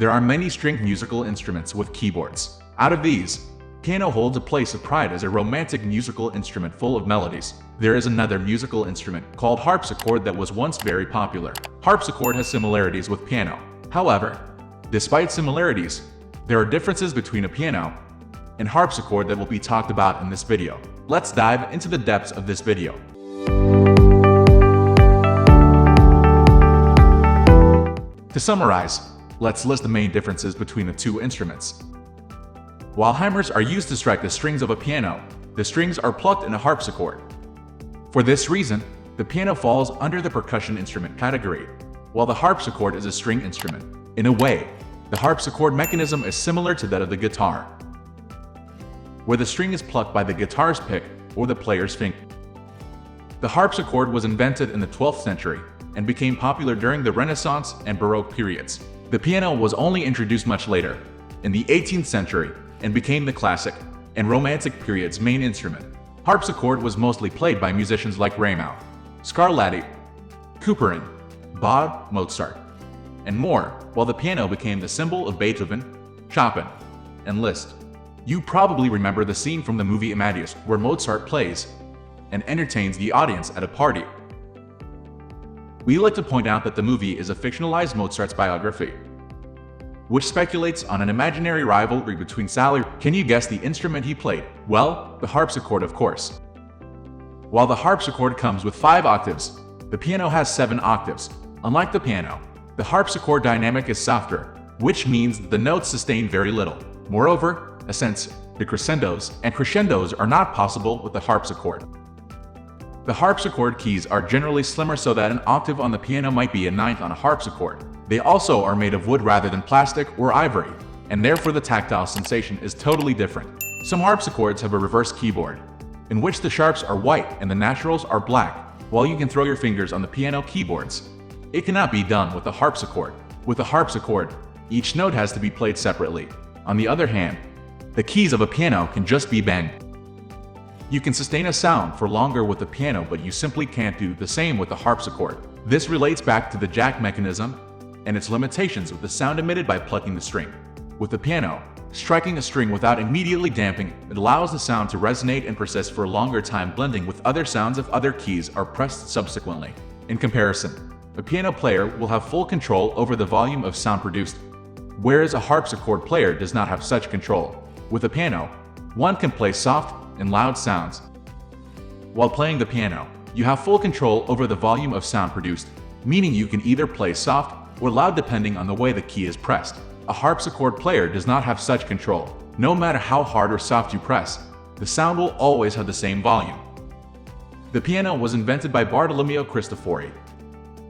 There are many stringed musical instruments with keyboards. Out of these, piano holds a place of pride as a romantic musical instrument full of melodies. There is another musical instrument called harpsichord that was once very popular. Harpsichord has similarities with piano. However, despite similarities, there are differences between a piano and harpsichord that will be talked about in this video. Let's dive into the depths of this video. To summarize, let's list the main differences between the two instruments. While hammers are used to strike the strings of a piano, the strings are plucked in a harpsichord. For this reason, the piano falls under the percussion instrument category, while the harpsichord is a string instrument. In a way, the harpsichord mechanism is similar to that of the guitar, where the string is plucked by the guitar's pick or the player's finger. The harpsichord was invented in the 12th century and became popular during the Renaissance and Baroque periods. The piano was only introduced much later, in the 18th century, and became the classic and Romantic period's main instrument. Harpsichord was mostly played by musicians like Rameau, Scarlatti, Couperin, Bach, Mozart, and more, while the piano became the symbol of Beethoven, Chopin, and Liszt. You probably remember the scene from the movie Amadeus where Mozart plays and entertains the audience at a party. We like to point out that the movie is a fictionalized Mozart's biography, which speculates on an imaginary rivalry between Sally. Can you guess the instrument he played? Well, the harpsichord, of course. While the harpsichord comes with 5 octaves, the piano has 7 octaves. Unlike the piano, the harpsichord dynamic is softer, which means that the notes sustain very little. Moreover, ascents, decrescendos, and crescendos are not possible with the harpsichord. The harpsichord keys are generally slimmer so that an octave on the piano might be a ninth on a harpsichord. They also are made of wood rather than plastic or ivory, and therefore the tactile sensation is totally different. Some harpsichords have a reverse keyboard, in which the sharps are white and the naturals are black, while you can throw your fingers on the piano keyboards. It cannot be done with the harpsichord. With a harpsichord, each note has to be played separately. On the other hand, the keys of a piano can just be banged. You can sustain a sound for longer with the piano, but you simply can't do the same with the harpsichord. This relates back to the jack mechanism and its limitations with the sound emitted by plucking the string. With the piano, striking a string without immediately damping it allows the sound to resonate and persist for a longer time, blending with other sounds if other keys are pressed subsequently. In comparison, a piano player will have full control over the volume of sound produced, whereas a harpsichord player does not have such control. With a piano, one can play soft and loud sounds. While playing the piano, you have full control over the volume of sound produced, meaning you can either play soft or loud depending on the way the key is pressed. A harpsichord player does not have such control. No matter how hard or soft you press, the sound will always have the same volume. The piano was invented by Bartolomeo Cristofori,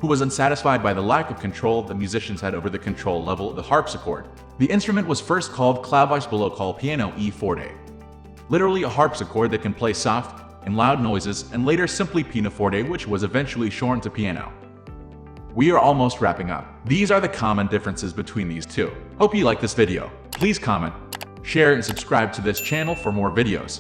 who was unsatisfied by the lack of control the musicians had over the control level of the harpsichord. The instrument was first called clavis below called piano e forte, literally a harpsichord that can play soft and loud noises, and later simply pianoforte, which was eventually shortened to piano. We are almost wrapping up. These are the common differences between these two. Hope you like this video. Please comment, share, and subscribe to this channel for more videos.